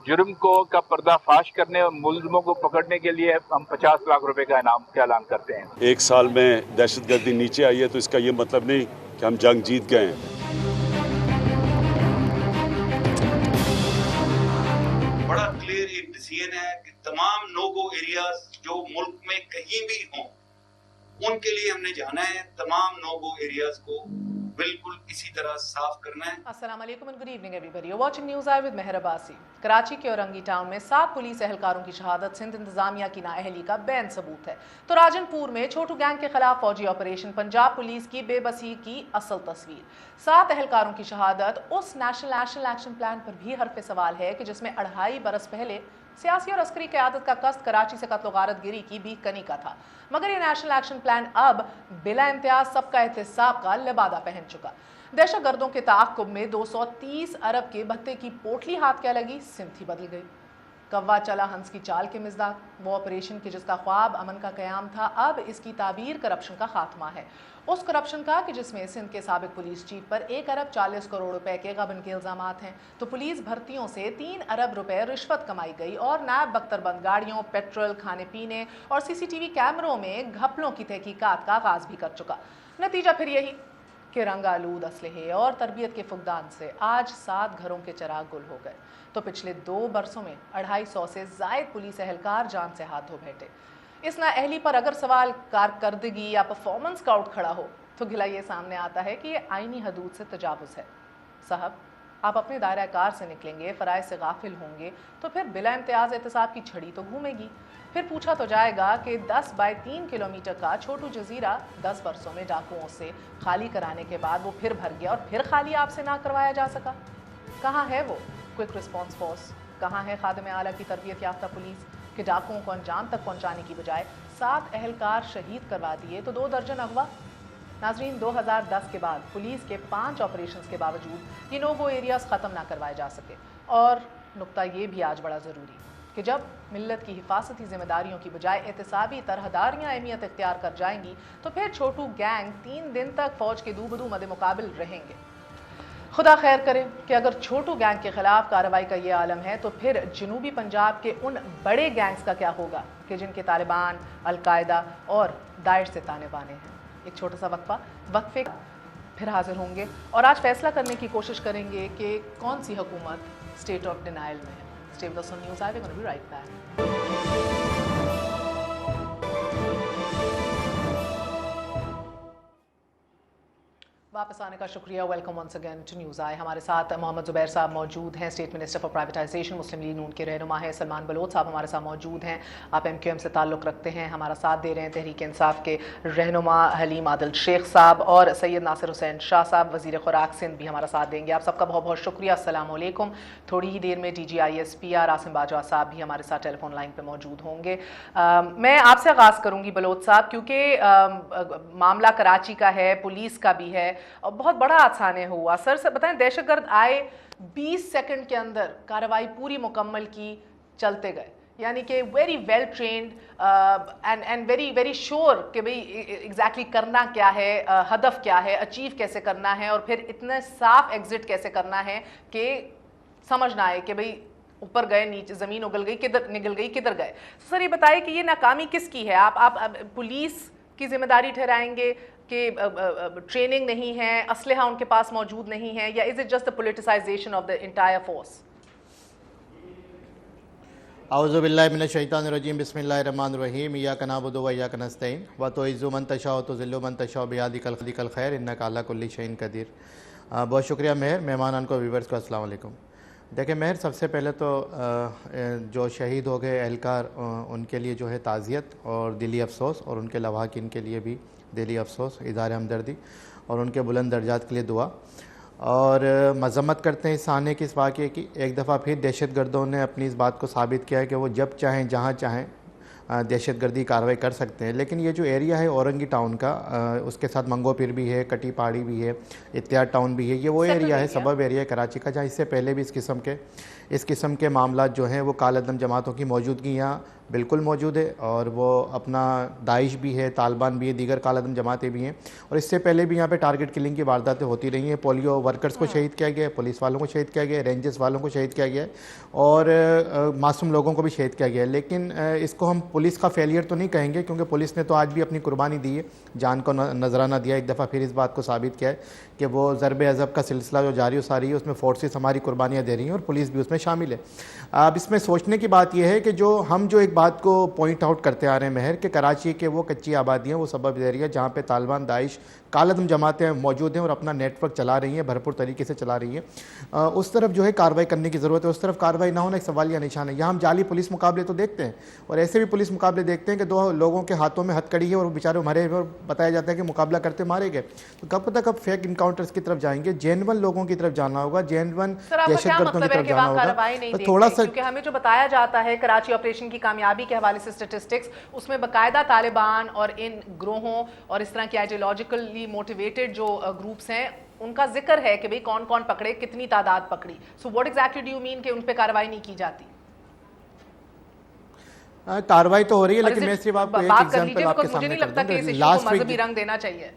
जुर्म का पर्दाफाश करने और मुलजमों को पकड़ने के लिए हम 50 लाख रुपए का इनाम का ऐलान करते हैं। 1 साल में दहशतगर्दी नीचे आई है तो इसका ये मतलब नहीं कि हम जंग जीत गए हैं। बड़ा क्लियर एक डिसीजन है कि तमाम नो गो एरियाज जो मुल्क में कहीं भी हों उनके लिए हमने जाना है, तमाम नो गो एरियाज को बिल्कुल इसी तरह साफ करना है। अस्सलाम वालेकुम and good evening everybody. You watching News I with Mehar Abbasi. Karachi के औरंगी टाउन में 7 पुलिस एहलकारों की शहादत सिंध इंतजामिया की नाअहली का बैन सबूत है। तो राजनपुर में छोटू गैंग के खिलाफ फौजी ऑपरेशन, पंजाब पुलिस की बेबसी की असल तस्वीर। 7 एहलकारों की शहादत उस नेशनल एक्शन प्लान पर भी हर्फ सवाल है कि जिसमें 2.5 बरस पहले सियासी और अस्करी क़यादत का कस्त कराची से कत्ल गारत गिरी की भी कनी का था, मगर ये नेशनल एक्शन प्लान अब बिला इम्तियाज सबका एहतसाब का लिबादा पहन चुका। दहशत गर्दों के ताक़ुब में 230 अरब के भत्ते की पोटली हाथ क्या लगी, सिमत ही बदल गई। कव्वा चला हंस की चाल के मिज़दाक, वो ऑपरेशन की जिसका ख्वाब अमन का क़याम था, अब इसकी ताबीर करप्शन का खात्मा है। उस करप्शन का कि जिसमें सिंध के साबिक पुलिस चीफ पर 1 अरब 40 करोड़ रुपए के गबन के इल्ज़ामात हैं, तो पुलिस भर्तियों से 3 अरब रुपए रिश्वत कमाई गई और नायब बख्तरबंद गाड़ियों, पेट्रोल, खाने पीने और CCTV कैमरों में घपलों की तहकीकात का आगाज़ भी कर चुका। नतीजा फिर यही कि रंग आलूद असलहे और तरबियत के फुकदान से आज 7 घरों के चिराग गुल हो गए। तो पिछले 2 बरसों में 250 से ज़ायद पुलिस एहलकार जान से हाथ धो बैठे। इस नाअहली पर अगर सवाल कारकर्दगी या परफॉर्मेंस का आउट खड़ा हो तो गिला ये सामने आता है कि ये आईनी हदूद से तजावुज़ है। साहब, आप अपने दायरा कार से निकलेंगे, फ़राइज़ से गाफिल होंगे तो फिर बिला इम्तियाज़ एहतसाब की छड़ी तो घूमेगी। फिर पूछा तो जाएगा कि 10 बाय 3 किलोमीटर का छोटू जजीरा 10 बरसों में डाकुओं से खाली कराने के बाद वो फिर भर गया और फिर खाली आपसे ना करवाया जा सका। कहाँ है वो क्विक रिस्पॉन्स फोर्स? कहाँ है खादिम आला की तरबियत याफ्ता पुलिस कि डाकुओं को अंजाम तक पहुँचाने की बजाय 7 एहलकार शहीद करवा दिए तो 2 दर्जन अगवा। नाजरीन, 2010 के बाद पुलिस के 5 ऑपरेशंस के बावजूद ये नो गो एरियाज़ ख़त्म ना करवाए जा सके। और नुक्ता ये भी आज बड़ा ज़रूरी कि जब मिल्लत की हिफाजती ज़िम्मेदारियों की बजाय एहतसाबी तरहदारियाँ अहमियत इख्तियार कर जाएंगी तो फिर छोटू गैंग 3 दिन तक फ़ौज के दूबदू मद मुकाबिल रहेंगे। खुदा खैर करे कि अगर छोटू गैंग के खिलाफ कार्रवाई का ये आलम है तो फिर जनूबी पंजाब के उन बड़े गैंग्स का क्या होगा कि जिनके तालिबान, अलकायदा और दाइश से ताने बाने हैं। एक छोटा सा वक्फे फिर हाजिर होंगे और आज फैसला करने की कोशिश करेंगे कि कौन सी हुकूमत स्टेट ऑफ डिनाइल में है। Stay with us on News. We're going to be right back. वापस आने का शुक्रिया। Welcome once again to News I. हमारे साथ मोहम्मद ज़ुबैर साहब मौजूद हैं, state minister for privatisation, Muslim League Noon के रहनुमा हैं। सलमान बलोच साहब हमारे साथ मौजूद हैं, आप MQM से ताल्लुक़ रखते हैं, हमारा साथ दे रहे हैं। तहरीक इंसाफ के रहनुमा हलीम आदिल शेख साहब और सैयद नासिर हुसैन शाह साहब वज़ीर ख़ुराक सिंध भी हमारा साथ देंगे। आप सबका बहुत बहुत शुक्रिया। अस्सलाम वालेकुम। थोड़ी ही देर में DGISPR आसिम बाजवा साहब भी हमारे साथ टेलीफोन लाइन पर मौजूद होंगे। मैं आपसे आगाज़ करूँगी बलोच साहब, क्योंकि मामला कराची का है, पुलिस का भी है और बहुत बड़ा हादसा हुआ। सर से बताएं, दहशतगर्द आए, 20 सेकंड के अंदर कार्रवाई पूरी मुकम्मल की, चलते गए, यानी कि very well trained and very very sure कि भाई एग्जैक्टली करना क्या है, हदफ क्या है, अचीव कैसे करना है और फिर इतने साफ एग्जिट कैसे करना है कि समझ ना आए कि भाई ऊपर गए, नीचे ज़मीन उगल गई, किधर निकल गई, किधर गए। सर ये बताइए कि ये नाकामी किसकी है? आप पुलिस की जिम्मेदारी ठहराएंगे कि ट्रेनिंग नहीं है, असलहा उनके पास मौजूद नहीं है, या is it just the politicisation of the entire force? औज़ु बिल्लाहि मिनश शैतानिर रजीम, बिस्मिल्लाहिर रहमानिर रहीम, इय्याका नअबुदु व इय्याका नस्तईन, व तुइज़्ज़ु मन तशाअ व तुज़िल्लु मन तशाअ बियदिकल खैर, इन्नका अला कुल्लि शैइन कदीर। बहुत शुक्रिया मेहर। मेहमानान को, व्यूअर्स को अस्सलाम वालेकुम। देखिए मेहर, सबसे पहले तो जो शहीद हो गए एहलकार उनके लिए जो है ताज़ियत और दिली अफसोस, और उनके लवाहकिन के लिए भी दिली अफसोस, इज़हार हमदर्दी और उनके बुलंद दर्जात के लिए दुआ। और मज़म्मत करते हैं इस आने की, इस वाक़े की। एक दफ़ा फिर दहशत गर्दों ने अपनी इस बात को साबित किया है कि वो जब चाहें जहाँ चाहें दहशत गर्दी कार्रवाई कर सकते हैं। लेकिन ये जो एरिया है औरंगी टाउन का, उसके साथ मंगोपीर भी है, कटी पहाड़ी भी है, इत्तिहाद टाउन भी है, ये वो एरिया है, सबब एरिया है कराची का, जहाँ इससे पहले भी इस किस्म के मामला जो हैं वो कालअदम जमातों की मौजूदगी यहाँ بالکل موجود ہے اور وہ اپنا داعش بھی ہے, طالبان بھی ہے, دیگر کالعدم جماعتیں بھی ہیں, اور اس سے پہلے بھی یہاں پہ ٹارگٹ کلنگ کی وارداتیں ہوتی رہی ہیں. پولیو ورکرز کو شہید کیا گیا ہے, پولیس والوں کو شہید کیا گیا ہے, رینجرز والوں کو شہید کیا گیا ہے, اور معصوم لوگوں کو بھی شہید کیا گیا ہے. لیکن اس کو ہم پولیس کا فیلئر تو نہیں کہیں گے, کیونکہ پولیس نے تو آج بھی اپنی قربانی دی ہے, جان کو نذرانہ دیا. ایک دفعہ پھر اس بات کو ثابت کیا ہے کہ وہ ضرب عضب کا سلسلہ جو جاری و ساری ہے اس میں فورسز ہماری قربانیاں دے رہی ہیں اور پولیس بھی اس میں شامل ہے. اب اس میں سوچنے کی بات یہ ہے کہ جو ہم جو ایک بات کو پوائنٹ آؤٹ کرتے آ رہے ہیں مہر, کہ کراچی کے وہ کچی آبادیاں وہ سبب دے رہی ہے جہاں پہ طالبان, داعش, کالعدم جماعتیں موجود ہیں اور اپنا نیٹ ورک چلا رہی ہیں, بھرپور طریقے سے چلا رہی ہیں. اس طرف جو ہے کارروائی کرنے کی ضرورت ہے. اس طرف کارروائی نہ ہونا ایک سوالیہ نشان ہے. یہاں ہم جعلی پولیس مقابلے تو دیکھتے ہیں, اور ایسے بھی پولیس مقابلے دیکھتے ہیں کہ دو لوگوں کے ہاتھوں میں ہتھکڑی ہے اور وہ بیچارے مرے ہوئے, اور بتایا جاتا ہے کہ مقابلہ کرتے مارے گئے. تو کب تک اب فیک انکاؤنٹرز کی طرف جائیں گے؟ جینون لوگوں کی طرف جانا ہوگا, جینون دہشت گردوں کی طرف جانا ہوگا. تھوڑا سا, کیونکہ ہمیں جو بتایا جاتا ہے کراچی آپریشن کی کامیابی کے حوالے سے اسٹیٹسٹکس, اس میں باقاعدہ طالبان اور ان گروہوں اور اس طرح کی آئیڈیالوجیکلی موٹیویٹڈ جو گروپس ہیں ان کا ذکر ہے کہ بھئی کون کون پکڑے, کتنی تعداد پکڑی. So what exactly do you mean کہ ان پہ کارروائی نہیں کی جاتی؟ کارروائی تو ہو رہی ہے, لیکن میں صرف آپ کو ایک ایگزامپل آپ کے سامنے کر دوں گا. لاسٹ ویک مذہبی رنگ دینا چاہیے.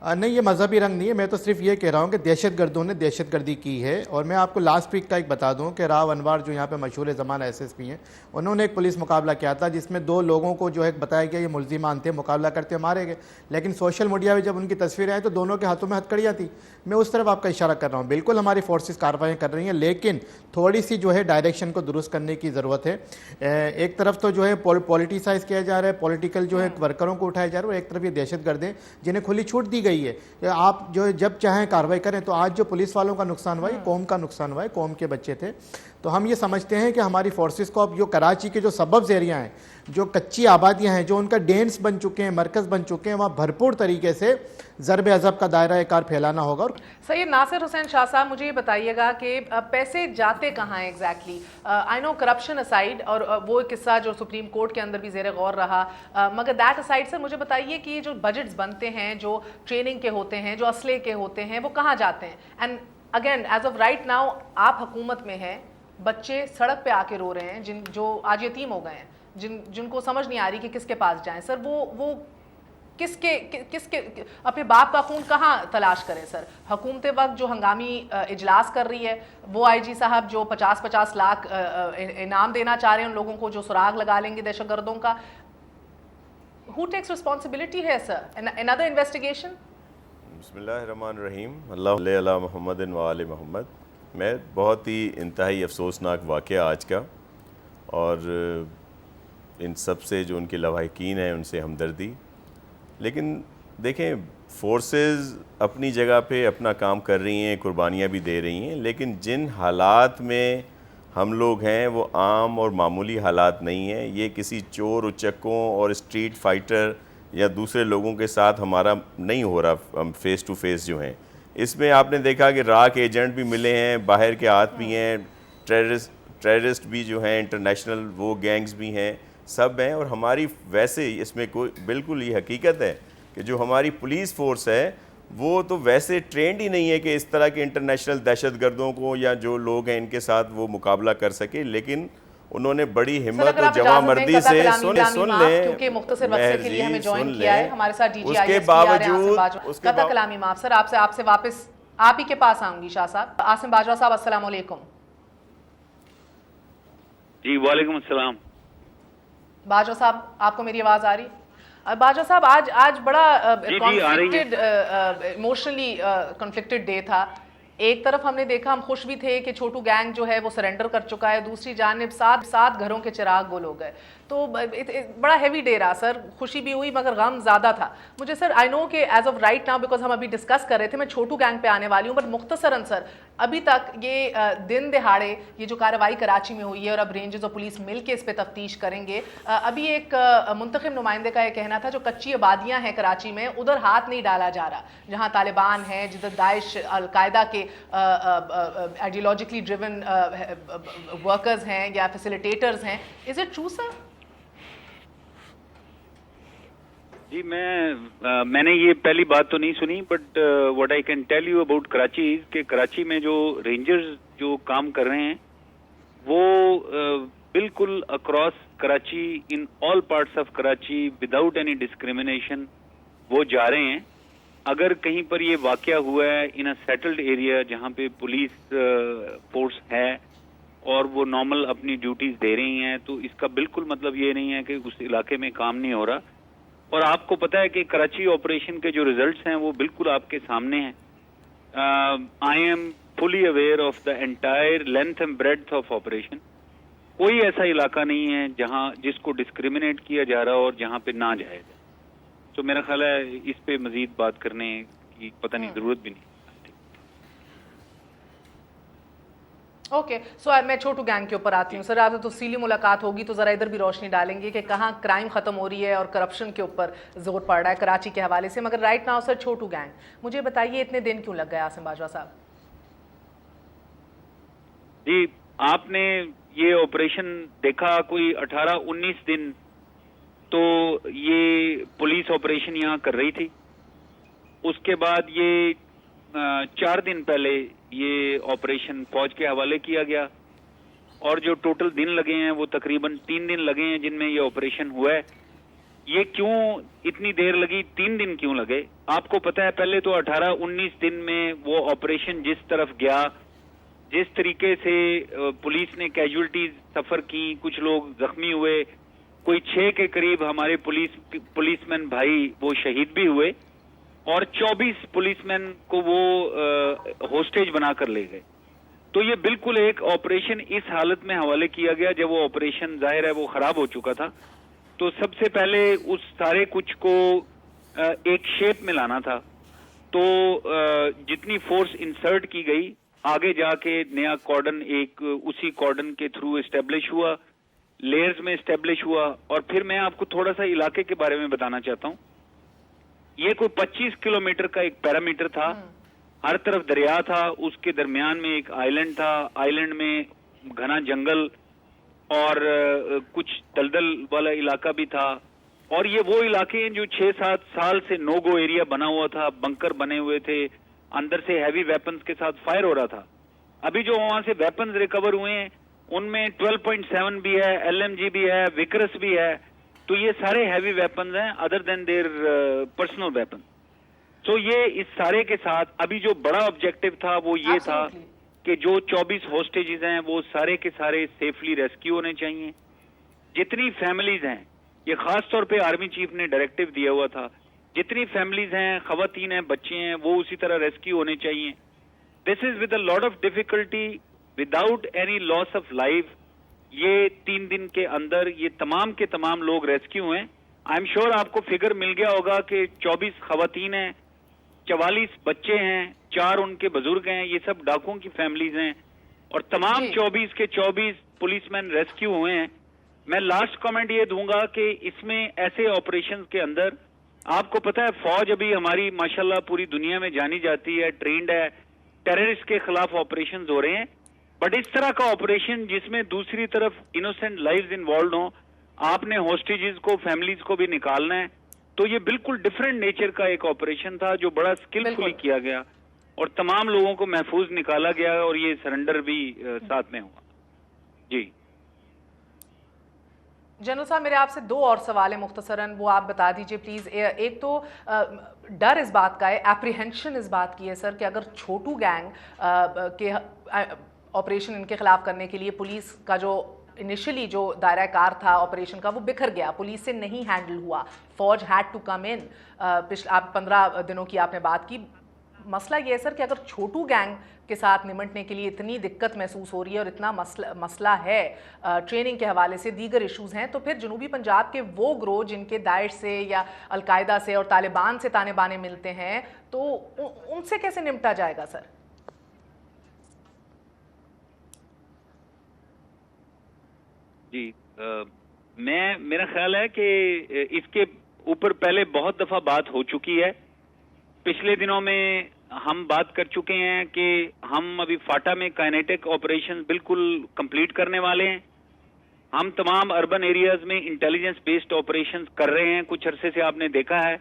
نہیں, یہ مذہبی رنگ نہیں ہے. میں تو صرف یہ کہہ رہا ہوں کہ دہشت گردوں نے دہشت گردی کی ہے. اور میں آپ کو لاسٹ ویک کا ایک بتا دوں کہ راو انوار جو یہاں پہ مشہور زمانہ ایس ایس پی ہیں, انہوں نے ایک پولیس مقابلہ کیا تھا جس میں 2 لوگوں کو جو ہے بتایا گیا یہ ملزمان تھے, مقابلہ کرتے مارے گئے. لیکن سوشل میڈیا میں جب ان کی تصویریں آئیں تو دونوں کے ہاتھوں میں ہتھکڑیاں تھیں. میں اس طرف آپ کا اشارہ کر رہا ہوں. بالکل ہماری فورسز کارروائیاں کر رہی ہیں, لیکن تھوڑی سی جو ہے ڈائریکشن کو درست کرنے کی ضرورت ہے. ایک طرف تو جو ہے پولیٹیسائز کیا جا رہا ہے, پولیٹیکل جو ہے ورکروں کو اٹھایا جا رہا ہے, اور ایک طرف یہ دہشت گرد ہیں جنہیں کھلی چھوٹ دی گئی ہے. آپ جو جب چاہیں کارروائی کریں. تو آج جو پولیس والوں کا نقصان ہوا ہے, قوم کا نقصان ہوا ہے, قوم کے بچے تھے. تو ہم یہ سمجھتے ہیں کہ ہماری فورسز کو اب جو کراچی کے جو سببز ایریا ہیں, جو کچی آبادیاں ہیں, جو ان کا ڈینس بن چکے ہیں, مرکز بن چکے ہیں, وہاں بھرپور طریقے سے ضرب عضب کا دائرہ کار پھیلانا ہوگا. سید ناصر حسین شاہ صاحب, مجھے یہ بتائیے گا کہ پیسے جاتے کہاں ہیں ایگزیکٹلی؟ آئی نو کرپشن اسائڈ, اور وہ قصہ جو سپریم کورٹ کے اندر بھی زیر غور رہا, مگر دیٹ اسائڈ سر مجھے بتائیے کہ یہ جو بجٹس بنتے ہیں, جو ٹریننگ کے ہوتے ہیں, جو اسلحے کے ہوتے ہیں, وہ کہاں جاتے ہیں؟ And again as of right now آپ حکومت میں ہیں, بچے سڑک پہ آ کے رو رہے ہیں, جو آج یتیم ہو گئے ہیں, جن کو سمجھ نہیں آ رہی کہ کس کے پاس جائیں. سر وہ کس کے اپنے باپ کا خون کہاں تلاش کریں سر؟ حکومت وقت جو ہنگامی اجلاس کر رہی ہے, وہ آئی جی صاحب جو 50-50 لاکھ انعام دینا چاہ رہے ہیں ان لوگوں کو جو سراغ لگا لیں گے دہشت گردوں کا, who takes responsibility ہے سر? another investigation? بسم اللہ الرحمن الرحیم. اللہ علی محمد و آل محمد. میں بہت ہی انتہائی افسوسناک واقعہ آج کا, اور ان سب سے جو ان کے لواحقین ہیں ان سے ہمدردی. لیکن دیکھیں, فورسز اپنی جگہ پہ اپنا کام کر رہی ہیں, قربانیاں بھی دے رہی ہیں, لیکن جن حالات میں ہم لوگ ہیں وہ عام اور معمولی حالات نہیں ہیں. یہ کسی چور اچکوں اور اسٹریٹ فائٹر یا دوسرے لوگوں کے ساتھ ہمارا نہیں ہو رہا. ہم فیس ٹو فیس جو ہیں, اس میں آپ نے دیکھا کہ راک ایجنٹ بھی ملے ہیں, باہر کے ہاتھ بھی ہیں, ٹیررسٹ بھی جو ہیں, انٹرنیشنل وہ گینگز بھی ہیں, سب ہیں. اور ہماری ویسے اس میں کوئی بالکل یہ حقیقت ہے کہ جو ہماری پولیس فورس ہے وہ تو ویسے ٹرینڈ ہی نہیں ہے کہ اس طرح کے انٹرنیشنل دہشت گردوں کو یا جو لوگ ہیں ان کے ساتھ وہ مقابلہ کر سکے. لیکن انہوں نے بڑی ہمت اور جواں مردی سے سن لیں, کیونکہ مختصر وقت کے لیے ہمیں جوائن کیا ہے ہمارے ساتھ ڈی جی آئی ایس باوجود قطع کلامی معاف. سر آپ سے واپس آپ ہی کے پاس آؤں گی. شاہ صاحب, عاصم باجوہ صاحب, السلام علیکم. جی وعلیکم السلام. باجوہ صاحب, آپ کو میری آواز آ رہی؟ باجوہ صاحب, آج بڑا کنفلکٹڈ, ایموشنلی کنفلکٹڈ ڈے تھا. ایک طرف ہم نے دیکھا, ہم خوش بھی تھے کہ چھوٹو گینگ جو ہے وہ سرنڈر کر چکا ہے, دوسری جانب سات گھروں کے چراغ گل ہو گئے. تو بڑا ہیوی ڈے رہا سر. خوشی بھی ہوئی مگر غم زیادہ تھا. مجھے سر آئی نو کہ as of right now, because ہم ابھی ڈسکس کر رہے تھے, میں چھوٹو گینگ پہ آنے والی ہوں, بٹ مختصراً سر ابھی تک یہ دن دہاڑے یہ جو کارروائی کراچی میں ہوئی ہے, اور اب رینجرز اور پولیس مل کے اس پہ تفتیش کریں گے. ابھی ایک منتخب نمائندے کا یہ کہنا تھا جو کچی آبادیاں ہیں کراچی میں ادھر ہاتھ نہیں ڈالا جا رہا, جہاں طالبان ہیں, جدھر داعش القاعدہ کے آئیڈیالوجیکلی ڈریون ورکرز ہیں یا فیسیلیٹیٹرز ہیں. از اٹ ٹرو سر؟ جی میں نے یہ پہلی بات تو نہیں سنی, but what I can tell you about Karachi کہ کراچی میں جو رینجرز جو کام کر رہے ہیں وہ بالکل across Karachi in all parts of Karachi without any discrimination وہ جا رہے ہیں. اگر کہیں پر یہ واقعہ ہوا ہے ان اے سیٹلڈ ایریا جہاں پہ پولیس فورس ہے اور وہ نارمل اپنی ڈیوٹیز دے رہی ہیں, تو اس کا بالکل مطلب یہ نہیں ہے کہ اس علاقے میں کام نہیں ہو رہا. اور آپ کو پتا ہے کہ کراچی آپریشن کے جو ریزلٹس ہیں وہ بالکل آپ کے سامنے ہیں. I am fully aware of the entire length and breadth of operation. کوئی ایسا علاقہ نہیں ہے جہاں جس کو ڈسکریمنیٹ کیا جا رہا اور جہاں پہ نہ جائے جائے. تو میرا خیال ہے اس پہ مزید بات کرنے کی پتہ نہیں ضرورت بھی نہیں. اوکے سو میں چھوٹو گینگ کے اوپر آتی ہوں. سر آپ تو تفصیلی ملاقات ہوگی تو ذرا ادھر بھی روشنی ڈالیں گے کہ کہاں کرائم ختم ہو رہی ہے اور کرپشن کے اوپر زور پڑ رہا ہے کراچی کے حوالے سے. مگر رائٹ ناؤ سر چھوٹو گینگ مجھے بتائیے اتنے دن کیوں لگ گئے عاصم باجوہ صاحب؟ جی آپ نے یہ آپریشن دیکھا کوئی 18-19 دن تو یہ پولیس آپریشن یہاں کر رہی تھی. اس کے بعد یہ 4 دن پہلے یہ آپریشن فوج کے حوالے کیا گیا اور جو ٹوٹل دن لگے ہیں وہ تقریباً 3 دن لگے ہیں جن میں یہ آپریشن ہوا ہے. یہ کیوں اتنی دیر لگی, 3 دن کیوں لگے؟ آپ کو پتا ہے پہلے تو 18-19 دن میں وہ آپریشن جس طرف گیا, جس طریقے سے پولیس نے کیجولٹیز سفر کی, کچھ لوگ زخمی ہوئے, کوئی 6 کے قریب ہمارے پولیس مین بھائی وہ شہید بھی ہوئے اور 24 پولیس مین کو وہ ہوسٹیج بنا کر لے گئے. تو یہ بالکل ایک آپریشن اس حالت میں حوالے کیا گیا جب وہ آپریشن ظاہر ہے وہ خراب ہو چکا تھا. تو سب سے پہلے اس سارے کچھ کو ایک شیپ میں لانا تھا. تو جتنی فورس انسرٹ کی گئی آگے جا کے نیا کارڈن ایک اسی کارڈن کے تھرو اسٹیبلش ہوا, لیئرز میں اسٹیبلش ہوا. اور پھر میں آپ کو تھوڑا سا علاقے کے بارے میں بتانا چاہتا ہوں. یہ کوئی 25 کلومیٹر کا ایک پیرامیٹر تھا, ہر طرف دریا تھا, اس کے درمیان میں ایک آئیلینڈ تھا, آئیلینڈ میں گھنا جنگل اور کچھ دلدل والا علاقہ بھی تھا. اور یہ وہ علاقے ہیں جو 6-7 سال سے نو گو ایریا بنا ہوا تھا, بنکر بنے ہوئے تھے, اندر سے ہیوی ویپنز کے ساتھ فائر ہو رہا تھا. ابھی جو وہاں سے ویپنز ریکور ہوئے ہیں ان میں 12.7 بھی ہے, LMG بھی ہے, وکرس بھی ہے. تو یہ سارے ہیوی ویپنز ہیں ادر دین دیر پرسنل ویپن. تو یہ اس سارے کے ساتھ ابھی جو بڑا آبجیکٹو تھا وہ یہ تھا کہ جو 24 ہوسٹیجز ہیں وہ سارے کے سارے سیفلی ریسکیو ہونے چاہیے. جتنی فیملیز ہیں, یہ خاص طور پہ آرمی چیف نے ڈائریکٹو دیا ہوا تھا, جتنی فیملیز ہیں, خواتین ہیں, بچے ہیں, وہ اسی طرح ریسکیو ہونے چاہیے. This is with a lot of difficulty without any loss of life. یہ 3 دن کے اندر یہ تمام کے تمام لوگ ریسکیو ہیں. آئی ایم شیور آپ کو فگر مل گیا ہوگا کہ 24 خواتین ہیں, 44 بچے ہیں, 4 ان کے بزرگ ہیں, یہ سب ڈاکوؤں کی فیملیز ہیں اور تمام 24 کے 24 پولیس مین ریسکیو ہوئے ہیں. میں لاسٹ کامنٹ یہ دوں گا کہ اس میں ایسے آپریشنز کے اندر آپ کو پتا ہے فوج ابھی ہماری ماشاءاللہ پوری دنیا میں جانی جاتی ہے, ٹرینڈ ہے, ٹیررسٹ کے خلاف آپریشنز ہو رہے ہیں. بٹ اس طرح کا آپریشن جس میں دوسری طرف انوسینٹ لائفز انوالوڈ ہوں, آپ نے ہوسٹیجز کو, فیملیز کو بھی نکالنا ہے. تو یہ بالکل ڈفرینٹ نیچر کا ایک آپریشن تھا جو بڑا اسکلفلی کیا گیا اور تمام لوگوں کو محفوظ نکالا گیا اور یہ سرنڈر بھی ساتھ میں ہوا. جی جنرل صاحب میرے آپ سے 2 اور سوال ہیں مختصراً, وہ آپ بتا دیجئے پلیز. ایک تو ڈر اس بات کا ہے, اپریہنشن اس بات کی ہے سر کہ اگر چھوٹو گینگ کے آپریشن ان کے خلاف کرنے کے لیے پولیس کا جو انیشلی جو دائرہ کار تھا آپریشن کا وہ بکھر گیا, پولیس سے نہیں ہینڈل ہوا, فوج ہیڈ ٹو کم ان. آپ 15 دنوں کی آپ نے بات کی. مسئلہ یہ ہے سر کہ اگر چھوٹو گینگ کے ساتھ نمٹنے کے لیے اتنی دقت محسوس ہو رہی ہے اور اتنا مسئلہ ہے ٹریننگ کے حوالے سے, دیگر ایشوز ہیں, تو پھر جنوبی پنجاب کے وہ گروہ جن کے داعش سے یا القاعدہ سے اور طالبان سے تانے بانے ملتے ہیں, تو ان سے کیسے نمٹا جائے گا سر؟ جی میرا خیال ہے کہ اس کے اوپر پہلے بہت دفعہ بات ہو چکی ہے. پچھلے دنوں میں ہم بات کر چکے ہیں کہ ہم ابھی فاٹا میں کائنیٹک آپریشن بالکل کمپلیٹ کرنے والے ہیں. ہم تمام اربن ایریاز میں انٹیلیجنس بیسڈ آپریشن کر رہے ہیں. کچھ عرصے سے آپ نے دیکھا ہے,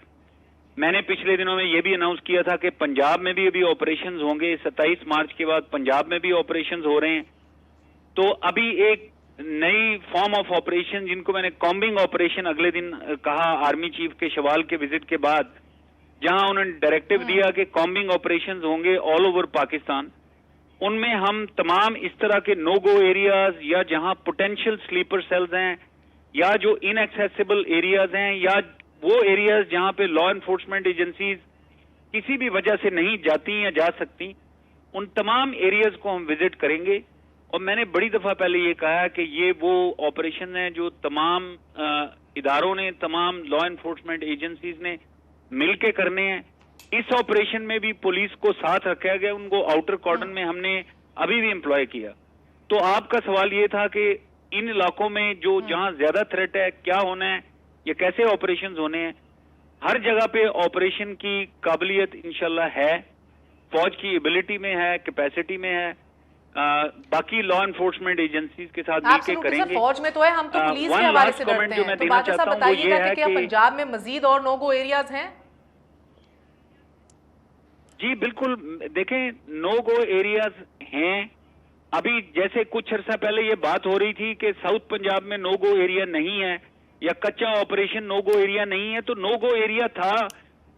میں نے پچھلے دنوں میں یہ بھی اناؤنس کیا تھا کہ پنجاب میں بھی ابھی آپریشنز ہوں گے. 27 مارچ کے بعد پنجاب میں بھی آپریشنز ہو رہے ہیں. तो अभी एक नई फॉर्म ऑफ ऑपरेशन जिनको मैंने कॉम्बिंग ऑपरेशन अगले दिन कहा आर्मी चीफ के शवाल के विजिट के बाद, जहां उन्होंने डायरेक्टिव दिया कि कॉम्बिंग ऑपरेशंस होंगे ऑल ओवर पाकिस्तान, उनमें हम तमाम इस तरह के नो गो एरियाज या जहां पोटेंशियल स्लीपर सेल्स हैं या जो इनएक्सेसिबल एरियाज हैं या वो एरियाज जहां पे लॉ एनफोर्समेंट एजेंसीज किसी भी वजह से नहीं जाती या जा सकती, उन तमाम एरियाज को हम विजिट करेंगे। और मैंने बड़ी दफा पहले ये कहा कि ये वो ऑपरेशन है जो तमाम इदारों ने, तमाम लॉ एनफोर्समेंट एजेंसीज ने मिलके करने हैं। इस ऑपरेशन में भी पुलिस को साथ रखा गया, उनको आउटर कॉर्डन में हमने अभी भी एम्प्लॉय किया। तो आपका सवाल ये था कि इन इलाकों में जो जहां ज्यादा थ्रेट है क्या होना है या कैसे ऑपरेशंस होने हैं। हर जगह पे ऑपरेशन की काबिलियत इंशाल्लाह है, फौज की एबिलिटी में है, कैपेसिटी में है, बाकी लॉ एनफोर्समेंट एजेंसीज के साथ मिलकर करेंगे। फौज में तो है, हम तो पुलिस के हवाले से डरते हैं। तो बादशाह साहब बताइएगा कि क्या पंजाब में मजीद और नो गो एरियाज हैं? जी बिल्कुल, देखें नो गो एरियाज हैं। अभी जैसे कुछ अर्सा पहले ये बात हो रही थी कि साउथ पंजाब में नो गो एरिया नहीं है या कच्चा ऑपरेशन नो गो एरिया नहीं है, तो नो गो एरिया था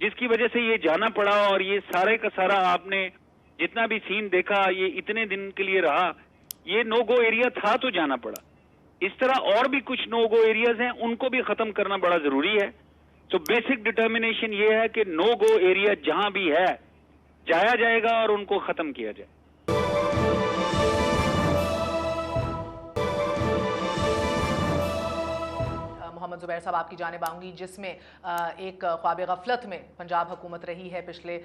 जिसकी वजह से ये जाना पड़ा। और ये सारे का सारा आपने जितना भी सीन देखा ये इतने दिन के लिए रहा, ये नो गो एरिया था तो जाना पड़ा। इस तरह और भी कुछ नो गो एरियाज हैं, उनको भी खत्म करना बड़ा जरूरी है। तो बेसिक डिटर्मिनेशन ये है कि नो गो एरिया जहां भी है जाया जाएगा और उनको खत्म किया जाए। मोहम्मद जुबैर साहब, आपकी जानिब आऊंगी, जिसमें एक ख्वाब गफलत में पंजाब हुकूमत रही है पिछले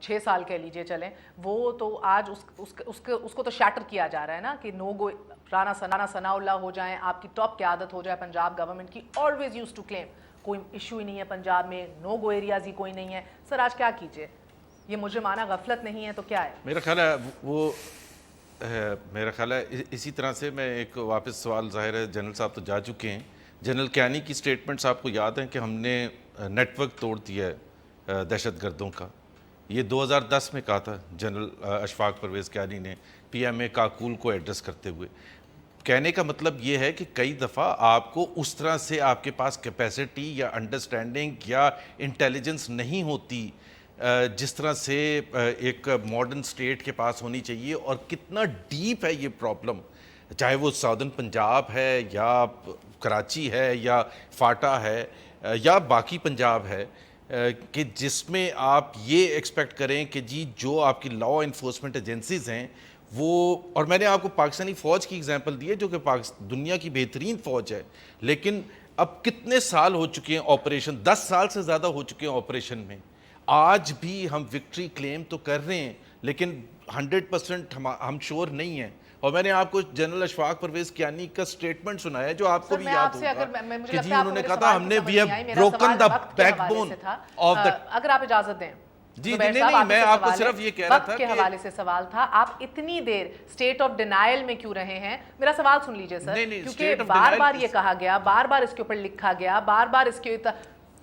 6 साल कह लीजिए चलें, वो तो आज उसको तो शैटर किया जा रहा है ना कि नो गो राना सनाउल्लाह हो जाएं, आपकी टॉप क़यादत हो जाए पंजाब गवर्नमेंट की। ऑलवेज यूज्ड टू क्लेम कोई इशू ही नहीं है पंजाब में, नो गो एरियाज ही कोई नहीं है। सर आज क्या कीजिए, ये मुजरिमाना गफलत नहीं है तो क्या है? मेरा ख्याल है मेरा ख्याल है इसी तरह से मैं एक वापस सवाल, ज़ाहिर है जनरल साहब तो जा चुके हैं। जनरल कैनी की स्टेटमेंट्स आपको याद हैं कि हमने नेटवर्क तोड़ दिया है दहशतगर्दों का। ये 2010 में कहा था जनरल अशफाक परवेज़ कैनी ने PMA काकूल को एड्रेस करते हुए। कहने का मतलब ये है कि कई दफ़ा आपको उस तरह से आपके पास कैपेसिटी या अंडरस्टैंडिंग या इंटेलिजेंस नहीं होती जिस तरह से एक मॉडर्न स्टेट के पास होनी चाहिए। और कितना डीप है ये प्रॉब्लम, चाहे वो साउदर्न पंजाब है या कराची है या फाटा है या बाकी पंजाब है, कि जिसमें आप ये एक्सपेक्ट करें कि जी जो आपकी लॉ इन्फोर्समेंट एजेंसीज़ हैं वो, और मैंने आपको पाकिस्तानी फ़ौज की एग्जांपल दी है जो कि दुनिया की बेहतरीन फ़ौज है, लेकिन अब कितने साल हो चुके हैं ऑपरेशन, 10 साल से ज़्यादा हो चुके हैं ऑपरेशन में। आज भी हम विक्ट्री क्लेम तो कर रहे हैं लेकिन 100% हम श्योर नहीं हैं। और मैंने आपको जनरल अशफाक परवेज़ कियानी का स्टेटमेंट सुनाया है जो आपको भी याद होगा कि जी उन्होंने कहा था हमने we have broken the backbone of the. अगर आप इजाजत दें जी नहीं, मैं आपको सिर्फ ये कह रहा था के हवाले से सवाल था, आप इतनी देर स्टेट ऑफ डिनायल में क्यों रहे हैं? मेरा सवाल सुन लीजिए सर, क्योंकि बार बार ये कहा गया, बार बार इसके ऊपर लिखा गया, बार बार इसके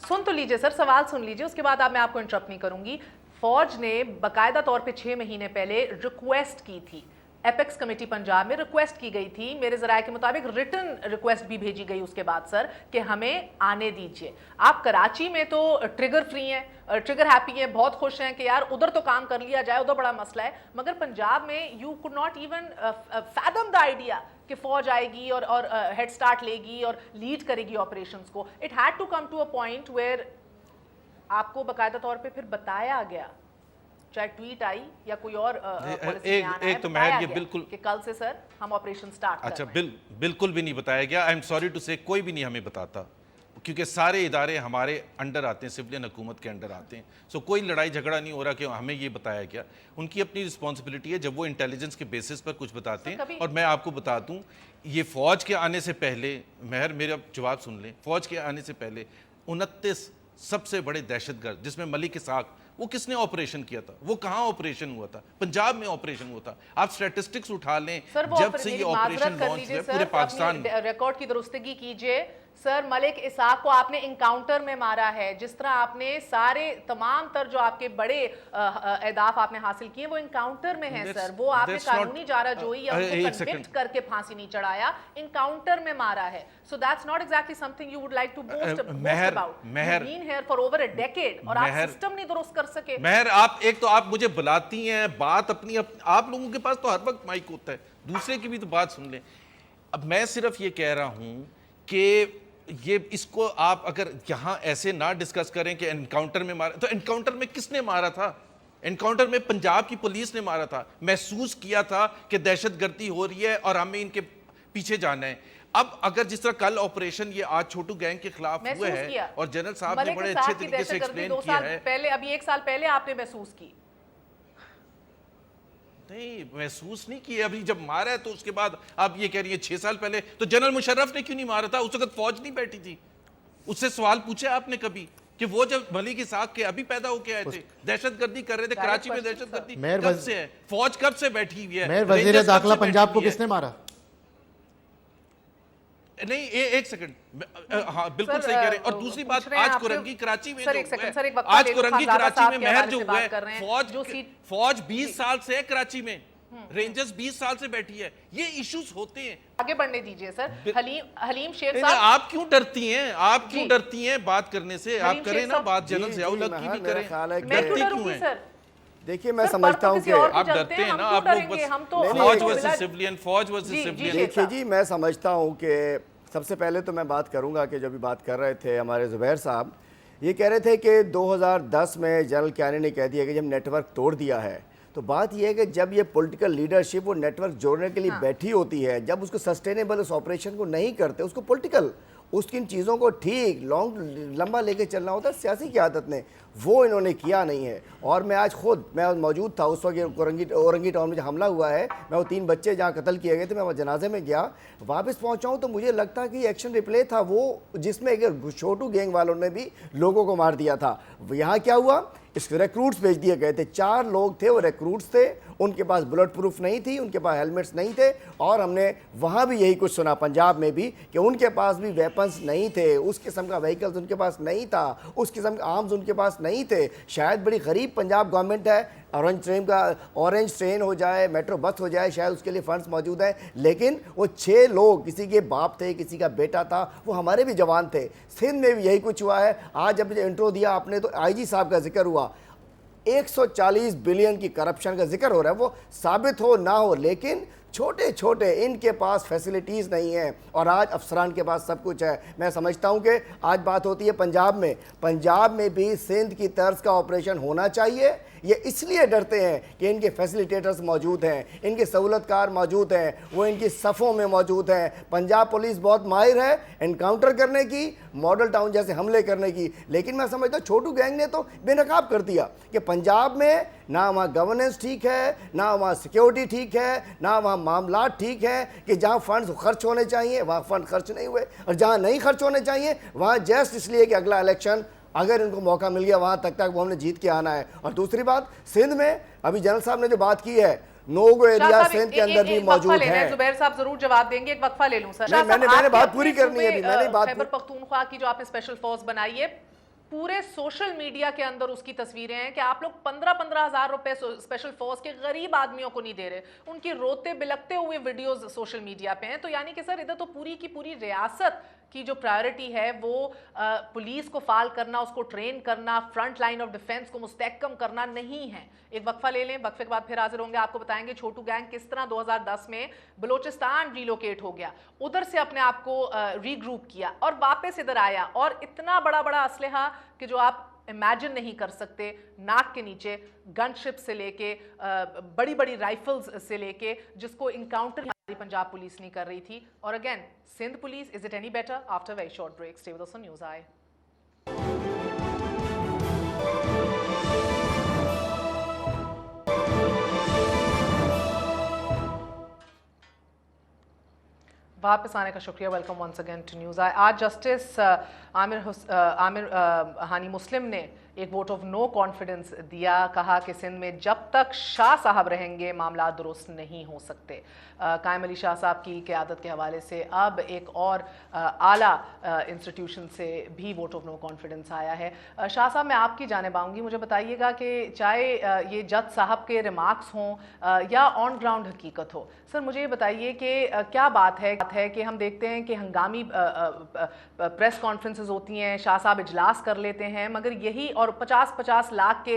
सुन तो लीजिए सर, सवाल सुन लीजिए, उसके बाद मैं आपको इंटरप्ट नहीं करूंगी। फौज ने बाकायदा तौर पे 6 महीने पहले रिक्वेस्ट की थी, एपेक्स कमेटी पंजाब में रिक्वेस्ट की गई थी, मेरे ज़राए के मुताबिक रिटन रिक्वेस्ट भी भेजी गई उसके बाद सर कि हमें आने दीजिए। आप कराची में तो ट्रिगर फ्री हैं, ट्रिगर हैप्पी हैं, बहुत खुश हैं कि यार उधर तो काम कर लिया जाए, उधर बड़ा मसला है, मगर पंजाब में you could not even fathom the idea कि फौज आएगी और हेड स्टार्ट लेगी और लीड करेगी ऑपरेशंस को। It had to come to a point where आपको बाकायदा तौर पे फिर बताया गया, चाहे ट्वीट आई या कोई और एक तो महर ये बिल्कुल कि कल से सर हम ऑपरेशन स्टार्ट अच्छा बिल्कुल भी नहीं बताया गया। आई एम सॉरी टू से कोई भी नहीं हमें बताता, क्योंकि सारे इदारे हमारे अंडर आते हैं, सिविलियन हुकूमत के अंडर आते हैं। सो कोई लड़ाई झगड़ा नहीं हो रहा कि हमें ये बताया गया। उनकी अपनी रिस्पॉन्सिबिलिटी है जब वो इंटेलिजेंस के बेसिस पर कुछ बताते हैं। और मैं आपको बता दूं, ये फौज के आने से पहले, महर मेरा जवाब सुन लें, फौज के आने से पहले 29 सबसे बड़े दहशतगर्द, जिसमें मलिक इसाक, वो किसने ऑपरेशन किया था? वो कहाँ ऑपरेशन हुआ था? पंजाब में ऑपरेशन हुआ था। आप स्टैटिस्टिक्स उठा लें, जब से ये ऑपरेशन लॉन्च है पूरे पाकिस्तान में। रिकॉर्ड की दुरुस्तगी कीजिए, سر ملک اسحاق کو آپ نے انکاؤنٹر میں مارا ہے، جس طرح آپ نے سارے تمام تر جو آپ کے بڑے اہداف آپ نے حاصل کیے وہ انکاؤنٹر میں ہیں سر. وہ آپ نے قانونی جارہ جوئی یا ان کو کنوکٹ کر کے پھانسی نہیں چڑھایا، انکاؤنٹر میں مارا ہے. So that's not exactly something you would like to boast about. You've been here for over a decade اور آپ سسٹم نہیں درست کر سکے. مہر آپ ایک تو آپ مجھے بلاتی ہیں، بات اپنی آپ لوگوں کے پاس تو ہر وقت مائک ہوتا ہے، دوسرے کی بھی تو بات سن لیں. اب میں صرف یہ کہہ رہا ہوں کہ یہ اس کو آپ اگر یہاں ایسے نہ ڈسکس کریں کہ انکاؤنٹر میں مارا، تو انکاؤنٹر میں کس نے مارا تھا؟ انکاؤنٹر میں پنجاب کی پولیس نے مارا تھا. محسوس کیا تھا کہ دہشت گردی ہو رہی ہے اور ہمیں ان کے پیچھے جانا ہے. اب اگر جس طرح کل آپریشن یہ آج چھوٹو گینگ کے خلاف ہوئے ہیں اور جنرل صاحب نے بڑے اچھے طریقے سے ایکسپلین کیا ہے. پہلے ابھی 1 سال پہلے آپ نے محسوس کی؟ نہیں محسوس نہیں کی. ابھی جب مارا ہے تو اس کے بعد آپ یہ کہہ رہی ہیں 6 سال پہلے تو جنرل مشرف نے کیوں نہیں مارا تھا؟ اس وقت فوج نہیں بیٹھی تھی. اس سے سوال پوچھے آپ نے کبھی کہ وہ جب ملک اسحاق کے ابھی پیدا ہو کے آئے تھے دہشت گردی کر رہے تھے کراچی میں، دہشت گردی کب سے ہے؟ فوج کب سے بیٹھی ہوئی ہے؟ وزیر داخلہ پنجاب کو کس نے مارا؟ نہیں ایک سیکنڈ، ہاں بالکل صحیح کہہ رہے ہیں. اور دوسری بات آج کرنگی کراچی میں آج کرنگی کراچی میں مہر جو ہوا ہے، فوج 20 سال سے ہے کراچی میں، رینجرز 20 سال سے بیٹھی ہے. یہ ایشوز ہوتے ہیں. آگے بڑھنے دیجئے سر. حلیم شیخ صاحب آپ کیوں ڈرتی ہیں؟ آپ کیوں ڈرتی ہیں بات کرنے سے؟ آپ کریں نا بات جنرل ضیاء الحق کی بھی کریں. ڈرتی کیوں ہیں؟ دیکھیے میں سمجھتا ہوں کہ آپ ڈرتے ہیں نا، آپ لوگ بس فوج ورسز سیولین، فوج ورسز سیولین. دیکھیے جی میں سمجھتا ہوں کہ سب سے پہلے تو میں بات کروں گا کہ جب بھی بات کر رہے تھے ہمارے زبیر صاحب یہ کہہ رہے تھے کہ 2010 میں جنرل کیانی نے کہہ دیا کہ جب نیٹ ورک توڑ دیا ہے. تو بات یہ ہے کہ جب یہ پولیٹیکل لیڈرشپ وہ نیٹ ورک جوڑنے کے لیے بیٹھی ہوتی ہے، جب اس کو سسٹینیبل اس آپریشن کو نہیں کرتے، اس کو پولیٹیکل اس کی ان چیزوں کو ٹھیک لمبا لے کے چلنا ہوتا ہے سیاسی قیادت نے، وہ انہوں نے کیا نہیں ہے. اور میں آج خود میں موجود تھا اس وقت اورنگی ٹاؤن میں جو حملہ ہوا ہے، میں وہ 3 بچے جہاں قتل کیے گئے تھے میں وہ جنازے میں گیا، واپس پہنچا ہوں تو مجھے لگتا کہ ایکشن ریپلے تھا وہ جس میں چھوٹو گینگ والوں نے بھی لوگوں کو مار دیا تھا. یہاں کیا ہوا؟ اس ریکروٹس بھیج دیے گئے تھے. 4 لوگ تھے، وہ ریکروٹس تھے، ان کے پاس بلٹ پروف نہیں تھی، ان کے پاس ہیلمٹس نہیں تھے. اور ہم نے وہاں بھی یہی کچھ سنا پنجاب میں بھی کہ ان کے پاس بھی ویپنز نہیں تھے، اس قسم کا وہیکلز ان کے پاس نہیں تھا، اس قسم کے آرمز ان کے پاس نہیں تھے. شاید بڑی غریب پنجاب گورنمنٹ ہے، اورنج ٹرین ہو جائے، میٹرو بس ہو جائے، شاید اس کے لیے فنڈز موجود ہیں، لیکن وہ 6 لوگ کسی کے باپ تھے، کسی کا بیٹا تھا، وہ ہمارے بھی جوان تھے. سندھ میں بھی یہی کچھ ہوا ہے. آج جب انٹرو دیا آپ نے تو آئی جی صاحب کا ذکر ہوا، 140 بلین کی کرپشن کا ذکر ہو رہا ہے. وہ ثابت ہو نہ ہو لیکن چھوٹے چھوٹے ان کے پاس فیسلٹیز نہیں ہیں اور آج افسران کے پاس سب کچھ ہے. میں سمجھتا ہوں کہ آج بات ہوتی ہے پنجاب میں بھی سندھ کی طرز کا آپریشن ہونا چاہیے. یہ اس لیے ڈرتے ہیں کہ ان کے فیسیلیٹیٹرز موجود ہیں، ان کے سہولت کار موجود ہیں، وہ ان کی صفوں میں موجود ہیں. پنجاب پولیس بہت ماہر ہے انکاؤنٹر کرنے کی، ماڈل ٹاؤن جیسے حملے کرنے کی، لیکن میں سمجھتا ہوں چھوٹو گینگ نے تو بے نقاب کر دیا کہ پنجاب میں نہ وہاں گورننس ٹھیک ہے، نہ وہاں سیکیورٹی ٹھیک ہے، نہ وہاں معاملات ٹھیک ہیں، کہ جہاں فنڈز خرچ ہونے چاہیے وہاں فنڈ خرچ نہیں ہوئے، اور جہاں نہیں خرچ ہونے چاہیے وہاں جسٹ اس لیے کہ اگلا الیکشن اگر ان کو موقع مل گیا وہاں تک وہ ہم نے جیت کے آنا ہے. اور دوسری بات سندھ میں ابھی جنرل صاحب نے جو بات کی ہے نوگو ایریا سندھ کے اندر بھی موجود ہے. زبیر صاحب ضرور جواب دیں گے، ایک وقفہ لے لوں سر. میں نے بات پوری کرنی ہے. میں نے بات خیبر پختونخوا کی جو آپ نے اسپیشل فورس بنائی ہے، پورے سوشل میڈیا کے اندر اس کی تصویریں ہیں کہ آپ لوگ 15-15 ہزار روپے اسپیشل فورس کے غریب آدمیوں کو نہیں دے رہے. ان کی روتے بلکتے ہوئے ویڈیوز سوشل میڈیا پہ ہیں. تو یعنی کہ سر ادھر تو پوری کی پوری ریاست کی جو پرائیورٹی ہے وہ پولیس کو فعال کرنا، اس کو ٹرین کرنا، فرنٹ لائن آف ڈیفنس کو مستحکم کرنا نہیں ہے. ایک وقفہ لے لیں، وقفے کے بعد پھر حاضر ہوں گے. آپ کو بتائیں گے چھوٹو گینگ کس طرح 2010 میں بلوچستان ریلوکیٹ ہو گیا، ادھر سے اپنے آپ کو ری گروپ کیا اور واپس ادھر آیا، اور اتنا بڑا بڑا اسلحہ کہ جو آپ امیجن نہیں کر سکتے، ناک کے نیچے گن شپ سے لے کے بڑی بڑی رائفلز سے لے کے، جس کو انکاؤنٹر ہماری پنجاب پولیس نہیں کر رہی تھی. اور again Sindh police, is it any better? After very short break stay with us on News I. واپس آنے کا شکریہ. Welcome once again to News I. آج جسٹس عامر ہانی مسلم نے एक वोट ऑफ नो कॉन्फिडेंस दिया, कहा कि सिंध में जब तक शाह साहब रहेंगे मामला दुरुस्त नहीं हो सकते। कायम अली शाह साहब की क़यादत के हवाले से अब एक और आला इंस्टीट्यूशन से भी वोट ऑफ नो कॉन्फिडेंस आया है। शाह साहब, मैं आपकी जानिब आऊँगी, मुझे बताइएगा कि चाहे ये जज साहब के रिमार्क्स हों या ऑन ग्राउंड हकीकत हो, सर मुझे ये बताइए कि क्या बात है कि हम देखते हैं कि हंगामी प्रेस कॉन्फ्रेंसेस होती हैं, शाह साहब इजलास कर लेते हैं, मगर यही और 50-50 लाख के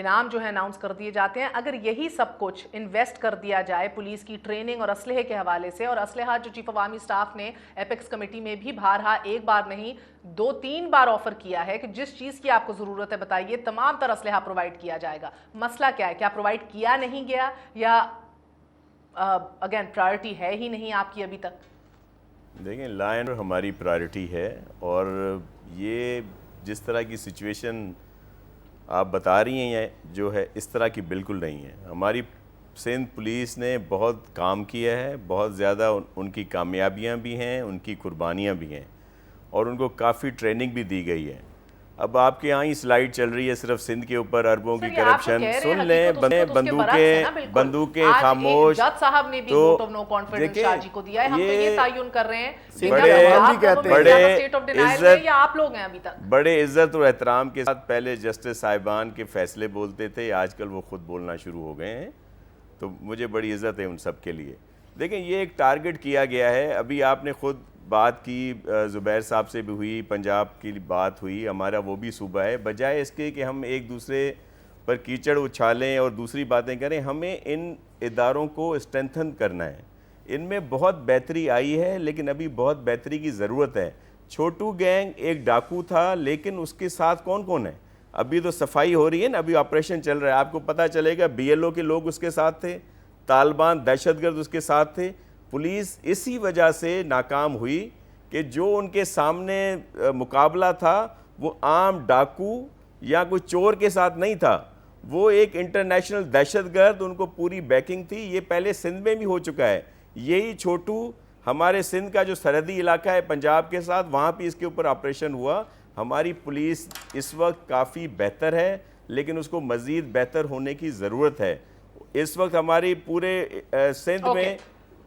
इनाम जो है अनाउंस कर दिए जाते हैं। अगर यही सब कुछ इन्वेस्ट कर दिया जाए पुलिस की ट्रेनिंग और असलहे के हवाले से, और असलहा जो चीफ अवामी स्टाफ ने एपेक्स कमेटी में भी बारहा, एक बार नहीं 2-3 बार ऑफर किया है कि जिस चीज़ की आपको ज़रूरत है बताइए, तमाम तरह असलहा प्रोवाइड किया जाएगा। मसला क्या है? क्या प्रोवाइड किया नहीं गया या अगेन प्रायोरिटी है ही नहीं आपकी अभी तक? देखें, लॉ एंड ऑर्डर हमारी प्रायोरिटी है, और ये जिस तरह की सिचुएशन आप बता रही हैं जो है, इस तरह की बिल्कुल नहीं है। हमारी सिंध पुलिस ने बहुत काम किया है, बहुत ज़्यादा उनकी कामयाबियां भी हैं, उनकी कुर्बानियां भी हैं, और उनको काफ़ी ट्रेनिंग भी दी गई है। अब आपके यहाँ ही स्लाइड चल रही है सिर्फ सिंध के ऊपर अरबों की करप्शन। सुन लें, बंदूकें खामोश। जज साहब ने भी vote of no confidence Shah ji को दिया है। हम तो ये तायुन कर रहे हैं बड़े इज्जत और एहतराम के साथ पहले जस्टिस साहिबान के फैसले बोलते थे, आजकल वो खुद बोलना शुरू हो गए हैं, तो मुझे बड़ी इज्जत है उन सब के लिए। देखें, ये एक टारगेट किया गया है। अभी आपने खुद बात की, ज़ुबैर साहब से भी हुई, पंजाब की बात हुई, हमारा वो भी सूबा है। बजाय इसके कि हम एक दूसरे पर कीचड़ उछालें और दूसरी बातें करें, हमें इन इदारों को स्ट्रेंथन करना है। इनमें बहुत बेहतरी आई है, लेकिन अभी बहुत बेहतरी की ज़रूरत है। छोटू गैंग एक डाकू था, लेकिन उसके साथ कौन कौन है? अभी तो सफाई हो रही है ना, अभी ऑपरेशन चल रहा है, आपको पता चलेगा। BLO के लोग उसके साथ थे, तालिबान दहशतगर्द उसके साथ थे। पुलिस इसी वजह से नाकाम हुई कि जो उनके सामने मुकाबला था वो आम डाकू या कोई चोर के साथ नहीं था, वो एक इंटरनेशनल दहशतगर्द, उनको पूरी बैकिंग थी। ये पहले सिंध में भी हो चुका है। यही छोटू हमारे सिंध का जो सरहदी इलाका है पंजाब के साथ, वहाँ भी इसके ऊपर ऑपरेशन हुआ। हमारी पुलिस इस वक्त काफ़ी बेहतर है, लेकिन उसको मज़ीद बेहतर होने की ज़रूरत है। इस वक्त हमारी पूरे सिंध में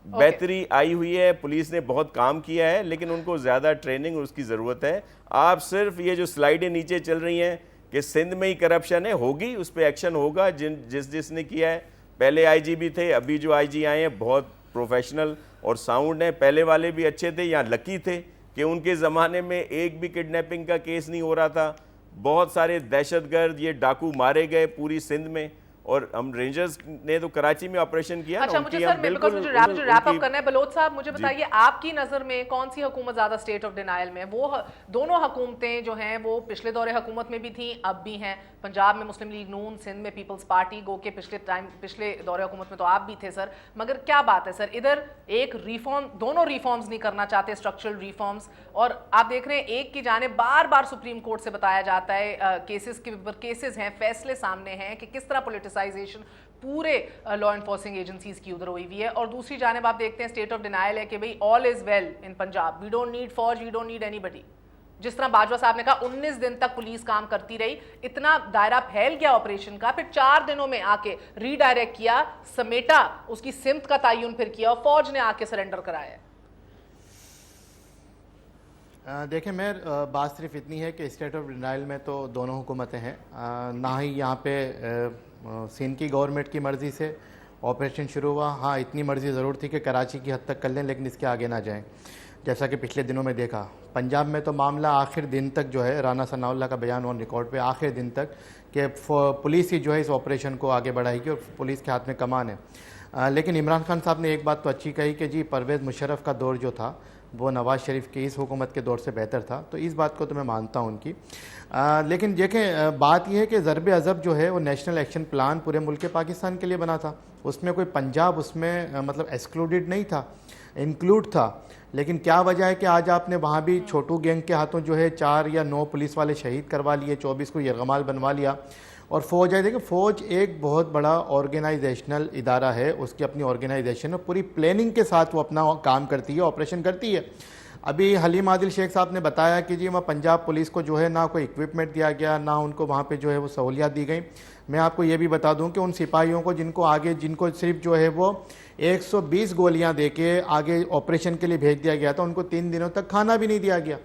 बेहतरी आई हुई है, पुलिस ने बहुत काम किया है, लेकिन उनको ज़्यादा ट्रेनिंग उसकी ज़रूरत है। आप सिर्फ ये जो स्लाइडें नीचे चल रही हैं कि सिंध में ही करप्शन है, होगी, उस पर एक्शन होगा। जिसने किया है, पहले IG भी थे, अभी जो IG आए हैं बहुत प्रोफेशनल और साउंड हैं। पहले वाले भी अच्छे थे, या लकी थे कि उनके ज़माने में एक भी किडनैपिंग का केस नहीं हो रहा था। बहुत सारे दहशतगर्द, ये डाकू मारे गए पूरी सिंध में, और हम रेंजर्स ने तो कराची में ऑपरेशन किया। अच्छा, मुझे सर रैप अप करना है। बलोच साहब, मुझे बताइए, आपकी नज़र में कौन सी हुकूमत ज़्यादा स्टेट ऑफ डिनायल में? वो दोनों हुकूमतें जो हैं वो पिछले दौरे हुकूमत में भी थी, अब भी हैं। पंजाब में मुस्लिम लीग नून, सिंध में पीपल्स पार्टी, गो के पिछले दौरे हुकूमत में तो आप भी थे सर। मगर क्या बात है सर, इधर एक रिफॉर्म, दोनों रिफॉर्म्स नहीं करना चाहते, स्ट्रक्चरल रिफॉर्म्स, और आप देख रहे हैं एक की जानिब बार बार सुप्रीम कोर्ट से बताया जाता है, केसेस के ऊपर केसेस हैं, फैसले सामने हैं कि किस तरह पोलिटिसाइजेशन पूरे लॉ एनफोर्सिंग एजेंसीज की उधर हुई है, और दूसरी जानिब आप देखते हैं स्टेट ऑफ डिनायल है कि भाई all is well in Punjab, we don't need फौज, वी डोंट नीड एनीबडी। जिस तरह बाजवा साहब ने कहा 19 दिन तक पुलिस काम करती रही, इतना दायरा फैल गया ऑपरेशन का, फिर 4 दिनों में आके रीडायरेक्ट किया, समेटा, उसकी सिमत का तायुन फिर किया, और फौज ने आके सरेंडर कराया। देखें, मैं बात सिर्फ इतनी है कि स्टेट ऑफ डिनाइल में तो दोनों हुकूमतें हैं, ना ही यहाँ पे सिंध की गवर्नमेंट की मर्ज़ी से ऑपरेशन शुरू हुआ। हाँ, इतनी मर्ज़ी ज़रूर थी कि कराची की हद तक कर लें, लेकिन इसके आगे ना जाएं। जैसा कि पिछले दिनों में देखा, पंजाब में तो मामला आखिर दिन तक जो है, राना सनाउल्लाह का बयान ऑन रिकॉर्ड पे, आखिर दिन तक कि पुलिस ही जो है इस ऑपरेशन को आगे बढ़ाएगी और पुलिस के हाथ में कमान है। लेकिन इमरान खान साहब ने एक बात तो अच्छी कही कि जी परवेज़ मुशर्रफ का दौर जो था वो नवाज़ शरीफ की इस हुकूमत के दौर से बेहतर था, तो इस बात को तो मैं मानता हूँ उनकी। लेकिन देखें, बात यह है कि ज़रब अज़ब जो है वो नेशनल एक्शन प्लान पूरे मुल्क पाकिस्तान के लिए बना था, उसमें कोई पंजाब उसमें मतलब एक्सक्लूडेड नहीं था, इंक्लूड था। लेकिन क्या वजह है कि आज आपने वहाँ भी छोटू गैंग के हाथों जो है 4 या 9 पुलिस वाले शहीद करवा लिए, 24 को यरगमाल बनवा लिया, और फ़ौज है। देखिए, फ़ौज एक बहुत बड़ा ऑर्गेनाइजेशनल इदारा है, उसकी अपनी ऑर्गेनाइजेशन है, पूरी प्लानिंग के साथ वो अपना काम करती है, ऑपरेशन करती है। अभी हलीम आदिल शेख साहब ने बताया कि जी वहाँ पंजाब पुलिस को जो है ना कोई इक्विपमेंट दिया गया, ना उनको वहाँ पे जो है वो सहूलियात दी गई। मैं आपको ये भी बता दूं कि उन सिपाहियों को जिनको सिर्फ जो है वो 120 गोलियां देके आगे ऑपरेशन के लिए भेज दिया गया था, उनको 3 दिनों तक खाना भी नहीं दिया गया,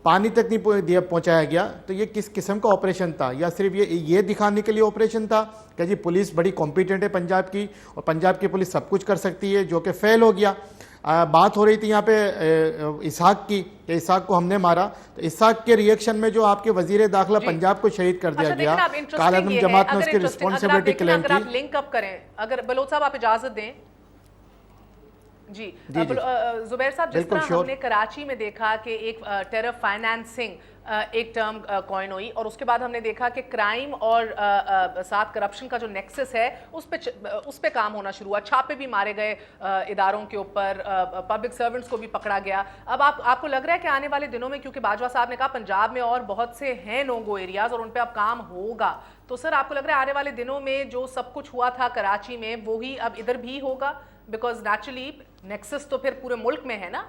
पानी तक नहीं पहुंचाया गया। तो ये किस किस्म का ऑपरेशन था? या सिर्फ ये दिखाने के लिए ऑपरेशन था कि जी पुलिस बड़ी कॉम्पिटेंट है पंजाब की और पंजाब की पुलिस सब कुछ कर सकती है, जो कि फेल हो गया। बात हो रही थी यहाँ पे इसहाक की, कि इसहाक को हमने मारा, तो इसहाक के रिएक्शन में जो आपके वजीर दाखिला पंजाब को शहीद कर दिया गया, कालादम जमात ने उसकी रिस्पॉन्सिबिलिटी क्लेम की। अगर आप लिंक अप करें, अगर बलोच साहब आप इजाजत दें जी, जुबैर साहब, जिस तरह हमने कराची में देखा कि एक टेरर फाइनेंसिंग एक टर्म कॉइन हुई और उसके बाद हमने देखा कि क्राइम और साथ करप्शन का जो नेक्सस है उस पे काम होना शुरू हुआ, छापे भी मारे गए इदारों के ऊपर, पब्लिक सर्वेंट्स को भी पकड़ा गया। अब आपको लग रहा है कि आने वाले दिनों में, क्योंकि बाजवा साहब ने कहा पंजाब में और बहुत से हैं नो गो एरियाज और उन पे अब काम होगा, तो सर आपको लग रहा है आने वाले दिनों में जो सब कुछ हुआ था कराची में वही अब इधर भी होगा? बिकॉज नेचुरली नेक्सस तो फिर पूरे मुल्क में है ना,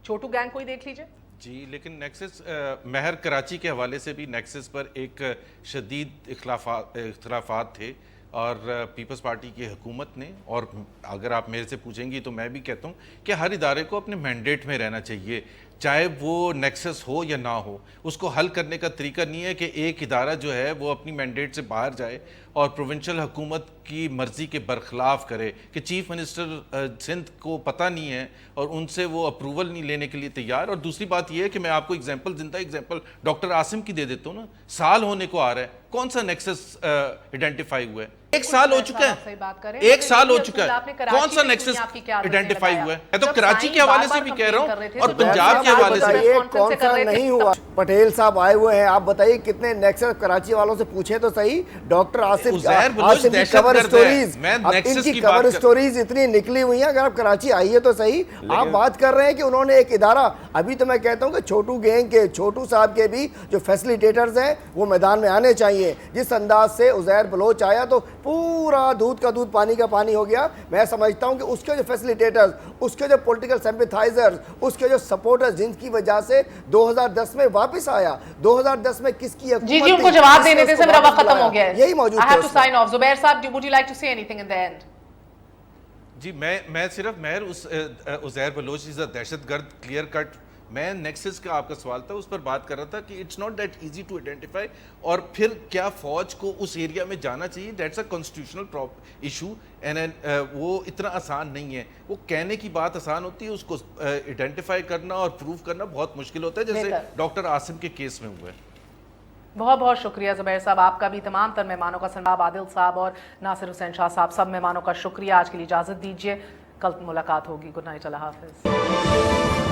छोटू गैंग को ही देख लीजिए जी। लेकिन नेक्सस महर कराची के हवाले से भी नेक्सस पर एक शदीद इख्तलाफात थे और पीपल्स पार्टी की हुकूमत ने, और अगर आप मेरे से पूछेंगी तो मैं भी कहता हूँ कि हर इदारे को अपने मैंडेट में रहना चाहिए, चाहे वो नेक्सस हो या ना हो। उसको हल करने का तरीका नहीं है कि एक इदारा जो है वो अपनी मैंडेट से बाहर जाए और प्रोविंशियल हुकूमत की मर्ज़ी के बरखिलाफ़ करे कि चीफ मिनिस्टर सिंध को पता नहीं है और उनसे वो अप्रूवल नहीं लेने के लिए तैयार। और दूसरी बात ये है कि मैं आपको जिंदा एग्जांपल डॉक्टर आसिम की दे देता हूँ ना, साल होने को आ रहा है, कौन सा नेक्सस आइडेंटिफाई हुआ है? 1 साल हो चुका है, 1 साल हो चुका है, कौन सा नेक्सस आइडेंटिफाई हुआ है? मैं तो कराची के हवाले से भी कह रहा हूँ और पंजाब के हवाले से भी। कौन सा नहीं हुआ? पटेल साहब आए हुए हैं, आप बताइए कितने नेक्सस कराची वालों से पूछे तो सही। डॉक्टर आसिफ की कवर स्टोरीज, इनकी कवर स्टोरीज इतनी निकली हुई हैं, अगर आप कराची आइए तो सही। आप बात कर रहे हैं कि उन्होंने एक इदारा, अभी तो मैं कहता हूं कि छोटू गैंग के छोटू साहब के भी जो फैसिलिटेटर्स हैं वो मैदान में आने चाहिए। जिस अंदाज से उज़ैर बलोच आया तो पूरा दूध का दूध पानी का पानी हो गया। मैं समझता हूं कि उसके जो फैसिलिटेटर्स, उसके जो पॉलिटिकल सिंपैथाइजर्स, उसके जो सपोर्टर्स जिनकी वजह से 2010 में वापस आया, 2010 में किसकी जी उनको जवाब देने से मेरा वक्त खत्म हो गया है, यही मौजूद है। I have to sign off. Zubair साहब, would you like to say anything in the end? जी मैं सिर्फ महर उज़ैर बलोच इज़ अ दहशतगर्द क्लियर कट। मैं नेक्सस का आपका सवाल था उस पर बात कर रहा था कि it's not that easy to identify, और फिर क्या फौज को उस एरिया में जाना चाहिए, that's a constitutional issue and वो इतना आसान नहीं है। वो कहने की बात आसान होती है, उसको आइडेंटिफाई करना और प्रूव करना बहुत मुश्किल होता है, जैसे डॉक्टर आसिम के केस में हुआ है। बहुत बहुत शुक्रिया जुबैर साहब, आपका भी, तमाम तर मेहमानों का, संडाब आदिल साहब और नासिर हुसैन शाह साहब, सब मेहमानों का शुक्रिया। आज के लिए इजाज़त दीजिए, कल मुलाकात होगी। गुड नाइट, अल्लाह हाफिज़।